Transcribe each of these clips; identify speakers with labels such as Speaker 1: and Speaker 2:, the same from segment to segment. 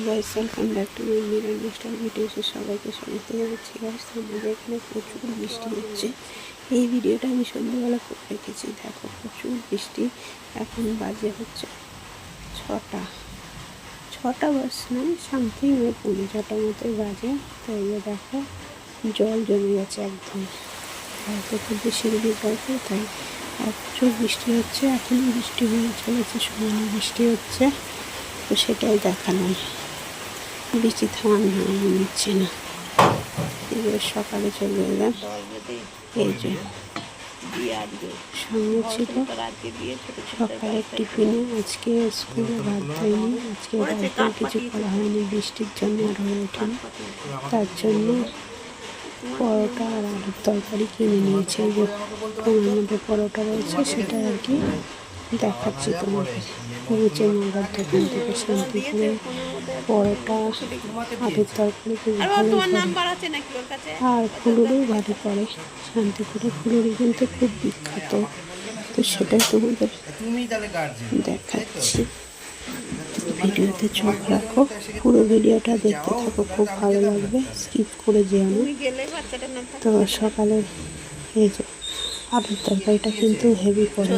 Speaker 1: Guys welcome back to my mirror নেক্সটাল ভিডিওসে সবাইকে স্বাগত জানাচ্ছি। গাইস আমাদের এখানে প্রচুর বৃষ্টি হচ্ছে। এই ভিডিওটা আমি সন্ধ্যাবেলা করে রেখেছি। দেখো প্রচুর বৃষ্টি। এখন বাজে হচ্ছে ছটা বাস নয় সামথিং ওই 5:45 মতোই বাজে। তো এই দেখো জল জমে গেছে একদম, হয়তো খুব বেশি জল তাই আর প্রচুর বৃষ্টি হচ্ছে। এখনও বৃষ্টি হয়ে চলেছে, সমানে বৃষ্টি হচ্ছে। তো সেটাই দেখালাম, বৃষ্টি থামার নাম নিচ্ছে না। এবার সকালে চলে এলাম। এই যে সঙ্গে ছিল সকালের টিফিনে। আজকে স্কুলে ভাত দেয়নি, আজকে বাড়িতে কিছু করা হয়নি, বৃষ্টির জন্য আর হয়ে ওঠেনি। তার জন্য পরোটা আর আলুর তরকারি কিনে নিয়েছে। যে ফোনের মধ্যে পরোটা রয়েছে সেটা আর কি দেখাচ্ছি তোমাদের। নিচে মাগার দোকান থেকে শান্তিপুরে পরোটা আলুর তরকারি খুব ভালো করে, আর ফুলুরিও ভালো করে। শান্তিপুরে ফুলুরি কিন্তু খুব বিখ্যাত। তো সেটাই তোমাদের দেখাচ্ছি। ভিডিওতে চোখ রাখো, পুরো ভিডিওটা দেখতে থাকো, খুব ভালো লাগবে, স্কিপ করে যেও না। তো সকালে এই যে আলুর তরকারিটা কিন্তু হেভি করে।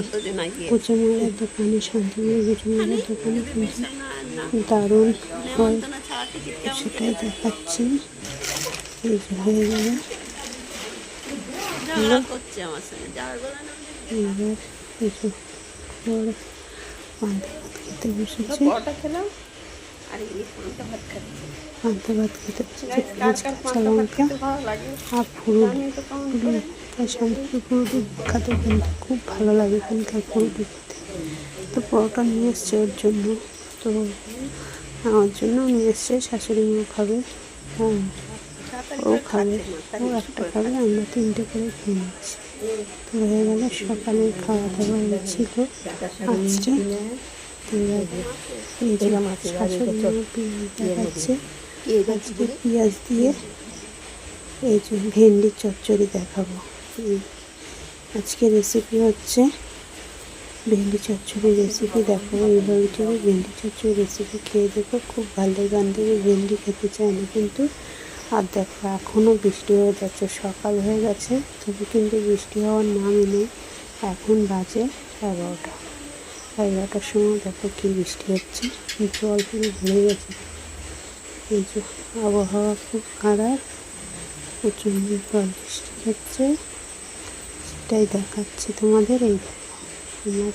Speaker 1: কুচুমালার দোকানে, শান্তিপুরের কুচুমালার দোকানে কিন্তু দারুণ হয়, সেটাই দেখাচ্ছি। এই যে হয়ে গেল। এবার কিছু পরে পান্তা ভাত খেতে বসেছি। পান্তা ভাত খেতে পেঁয়াজ কাঁচা লঙ্কা আর ফুলুরি। শান্তিপুর ফুলুরি বিখ্যাত, কিন্তু খুব ভালো লাগে এখানকার ফুলুরি খেতে। তো পরোটা নিয়ে এসছে ওর জন্য, তো আমার জন্য নিয়ে এসছে। শাশুড়ি মা খাবে, হ্যাঁ ও খাবে, ও একটা খাবে, আমরা 3টে করে খেয়ে নিচ্ছি। তো হয়ে গেল সকালে খাওয়া দাওয়া ছিল আজকে। এই যে শাশুড়ি মা পেঁয়াজ দেখাচ্ছে, আজকে পেঁয়াজ দিয়ে এই যে ভেন্ডির চচ্চড়ি দেখাবো। আজকে রেসিপি হচ্ছে ভেন্ডি চচ্চড়ির রেসিপি দেখাবো। এইভাবে চলে ভেন্ডি চচ্চড়ির রেসিপি খেয়ে দেখো, খুব ভালো। গান থেকে ভেন্ডি খেতে চায় না কিন্তু। আর দেখো এখনও বৃষ্টি হয়ে যাচ্ছে, সকাল হয়ে গেছে তবে কিন্তু বৃষ্টি হওয়ার নামই নেই। এখন বাজে 11টার সময় দেখো কি বৃষ্টি হচ্ছে, জল পুরো ভরে গেছে। এই যে আবহাওয়া খুব খারাপ, প্রচণ্ড জল বৃষ্টি হচ্ছে, সেটাই দেখাচ্ছি তোমাদের। এই আমার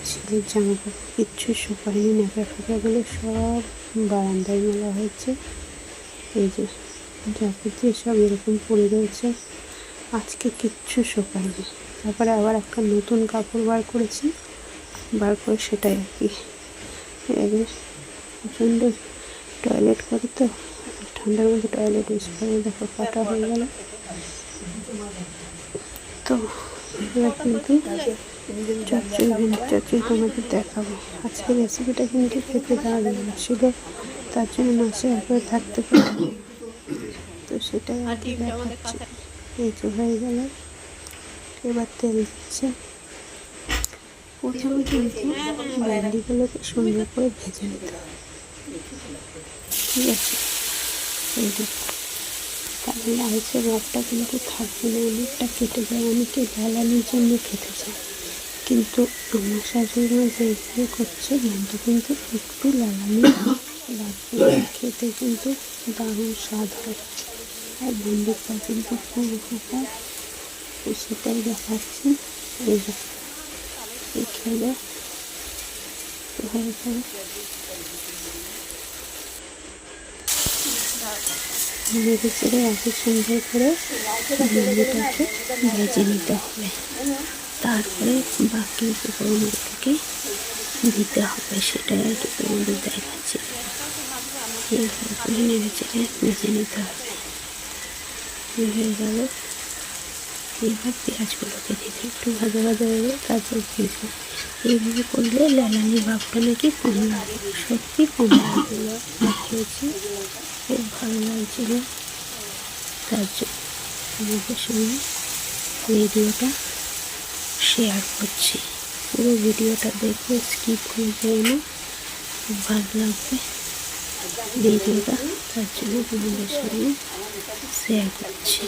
Speaker 1: ছেলের জামা কাপড় কিচ্ছু শুকায়নি, ন্যাকড়া ফেঁকড়াগুলো সব বারান্দায় মেলা হয়েছে। এই যে যাবতীয় সব এরকম পড়ে রয়েছে, আজকে কিচ্ছু শুকায়নি। তারপরে আবার একটা নতুন কাপড় বার করেছি, বার করে সেটাই আর কি। প্রচণ্ড টয়লেট করি তো, ঠান্ডার মধ্যে টয়লেট ইউজ করে দেখো কাটা হয়ে গেল। তো এবার কিন্তু চচ্চড়ি তোমাদের দেখাবো। আজকে রেসিপিটা কিন্তু খেতে দারুণ ছিল, তার জন্য না শেয়ার করে থাকতে পারি। তো সেটাই আর কি দেখাচ্ছি। এই যে হয়ে গেল, এবার তেল দিচ্ছে। প্রথমে কিন্তু ভেন্ডিগুলোকে সুন্দর করে ভেজে নিতে হবে, ঠিক আছে? এই যে তাহলে আইসের রকটা কিন্তু থাকবে না, অনেকটা কেটে যায়। অনেকে ঝালানির জন্য খেতে চায়, কিন্তু আমার শাশুড়ি মা যেগুলো করছে ভেন্ডি কিন্তু একটু লালানি লাগবে, খেতে কিন্তু দারুণ স্বাদ হয়। আর ভেন্ডিটা কিন্তু খুব উপকার, তো সেটাই দেখাচ্ছি। এই যে এই খেলে হয়ে যাবে। নেড়ে চেড়ে এত সুন্দর করে ভেন্ডিটাকে ভেজে নিতে হবে, তারপরে বাকি উপকরণগুলোকে দিতে হবে, সেটাই আর কি তোমাদের দেখাচ্ছি। এইভাবে করে নেড়ে চেড়ে ভেজে নিতে হবে। হয়ে গেল। এবার পেঁয়াজগুলোকে দিতে একটু ভাজা ভাজা হয়ে তারপর ভেজে। এইভাবে করলে লালানি ভাবটা নাকি কম লাগে, সত্যি কম লাগছিল। খেয়েছি, খুব ভালো লাগছিল, তার জন্য আমাদের সঙ্গে ভিডিওটা শেয়ার করছি। পুরো ভিডিওটা দেখবে, স্কিপ করে যেও না, খুব ভালো লাগবে। ভিডিওটা, তার জন্য তোমাদের সঙ্গে শেয়ার করছি।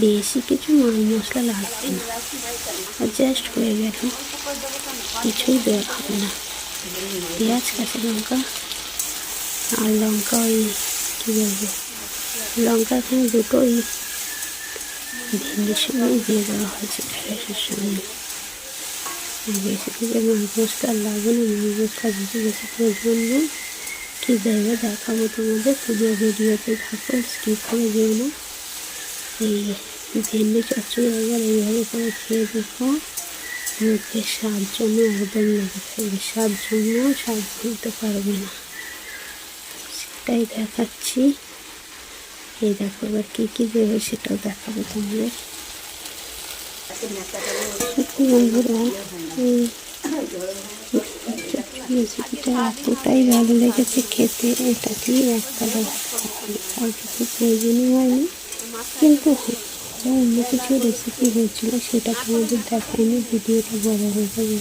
Speaker 1: বেশি কিছু মশলা লাগবে না, জাস্ট হয়ে গেল, কিছুই দেওয়া হবে না। পেঁয়াজ, কাঁচা লঙ্কা আর লঙ্কা, ওই কী বলবো, লঙ্কা এখানে দুটো ওই ভেন্ডির সঙ্গে দিয়ে দেওয়া হয়েছে, ঢ্যাঁড়সের সঙ্গে। বেশি থেকে মশলা লাগবে না, মশলা বেশি প্রয়োজন নেই। কী দেবে দেখাবো তোমাদের, পুরো ভিডিওতে থাকো, স্কিপ করে যেও না। এই ভেন্ডি চচ্চড়ি একবার এইভাবে করে খেয়ে দেখো, মুখে স্বাদ জন্য একদম লেগে থাকবে, স্বাদ জন্য স্বাদ ভুলতে পারবে না। সেটাই দেখাচ্ছি। এই দেখো এবার কী কী দেবে সেটাও দেখাবো তোমাদের। সত্যি বন্ধুরা, এই রেসিপিটা এতটাই ভালো লেগেছে খেতে, এটা দিয়ে একতলা ভাত আর কিছু প্রয়োজনই হয়নি। কিন্তু অন্য কিছু রেসিপি হয়েছিল, সেটা তোমাদের দেখায়নি, ভিডিওটা বড় হয়ে যাবে।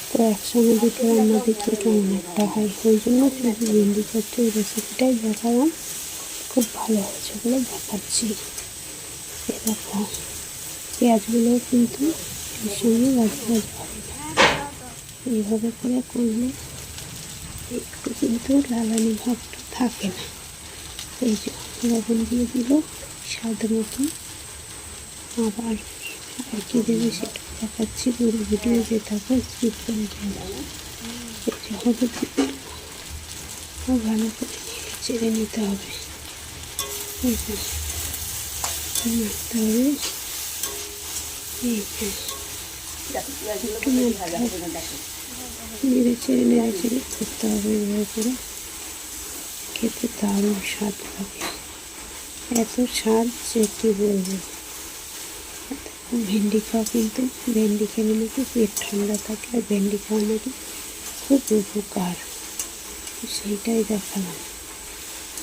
Speaker 1: তো একসঙ্গে দুটো রান্না দেখতে কেমন একটা হয়, ওই জন্য শুধু ভেন্ডি চচ্চড়ি রেসিপিটাই দেখালাম। খুব ভালো হয়েছে বলে দেখাচ্ছি। এ দেখো পেঁয়াজগুলো কিন্তু এর সঙ্গে ভাজা ভাজা হবে, এইভাবে করে করলে একটু কিন্তু লালানি ভাবটা থাকে না। এই যে লবণ দিয়ে দিল স্বাদ মতো, আবার আর কী দেবে সেটা দেখাচ্ছি, পুরো ভিডিও যে থাকো স্কিপ করে যাবে। এই যে হলুদ দিয়ে ভালো করে চেড়ে নিতে হবে, মাখতে হবে। একটু নেড়ে চেড়ে করতে হবে, এভাবে করে খেতে দারুণ স্বাদ লাগে, এত স্বাদ যে কী বলবো। ভেন্ডি খাওয়া কিন্তু, ভেন্ডি খেলে নাকি পেট ঠান্ডা থাকে, আর ভেন্ডি খাওয়া নাকি খুব উপকার, সেইটাই দেখালাম।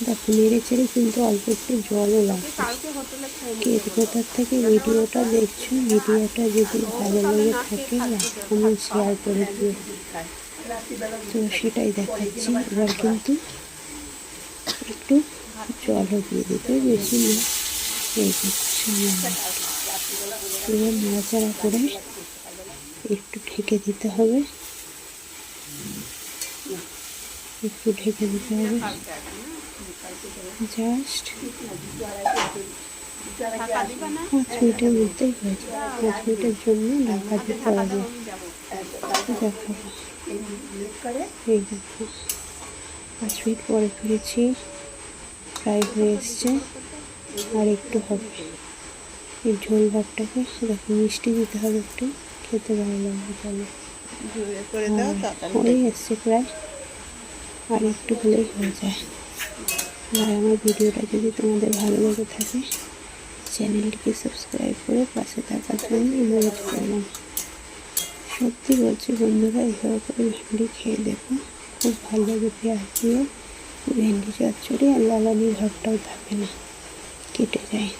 Speaker 1: দেখো নেড়ে চেড়ে কিন্তু অল্প একটু জলও লাগবে। কে কোথার থেকে ভিডিওটা দেখছো, ভিডিওটা যদি ভালো লেগে থাকে কমেন্ট শেয়ার করে দিও। তো সেটাই দেখাচ্ছি। এবার কিন্তু একটু জলও দিয়ে দিতে, বেশি না, এই যে এবার নাড়াচাড়া করে একটু ঢেকে দিতে হবে, একটু ঢেকে দিতে হবে জাস্ট 5 মিনিটের মধ্যেই হয়ে যায়। 5 মিনিটের জন্য ঢাকা দিতে হবে। দেখো এই দেখো 5 মিনিট পরে ফিরেছি, প্রায় হয়ে এসছে, আর একটু হবে। এই ঝোল ভাতটাকে দেখো মিষ্টি দিতে হবে একটু, খেতে ভালো লাগবে। চলো হয়ে এসছে প্রায়, আর একটু হলেই হয়ে যায়। আর আমার ভিডিওটা যদি তোমাদের ভালো লেগে থাকে, চ্যানেলটিকে সাবস্ক্রাইব করে পাশে থাকার জন্য অনুরোধ করলাম। সত্যি বলছি বন্ধুরা, এইভাবে করে ভেন্ডি খেয়ে দেখো, খুব ভালো লাগে। পেঁয়াজ দিয়ে ভেন্ডি চচ্চড়ি, আর লালানি ভাবটাও থাকে না, কেটে যায়,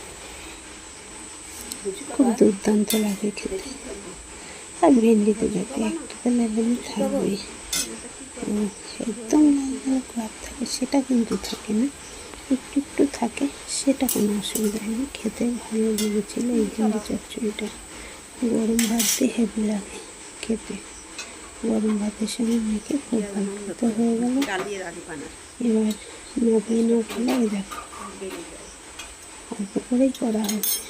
Speaker 1: খুব দুর্দান্ত লাগে খেতে। আর ভেন্ডিতে যাতে একটা তো লালানি থাকবে, একদম লাল লাল ভাব থাকে সেটা কিন্তু থাকে না, একটু একটু থাকে, সেটা কোনো অসুবিধা নেই, খেতে ভালো লেগেছিলো। এই ভেন্ডি চচ্চড়িটা গরম ভাত দিয়ে হেভি লাগে খেতে, গরম ভাতের সঙ্গে মেখে খুব ভালো। তো হয়ে গেল, এবার নামিয়ে না ফেলে দেখো অল্প করেই করা হয়েছে,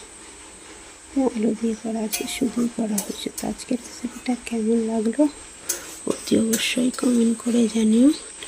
Speaker 1: আলু দিয়ে করা আছে, শুধুই করা হয়েছে। তো আজকের রেসিপিটা কেমন লাগলো অতি অবশ্যই কমেন্ট করে জানিও।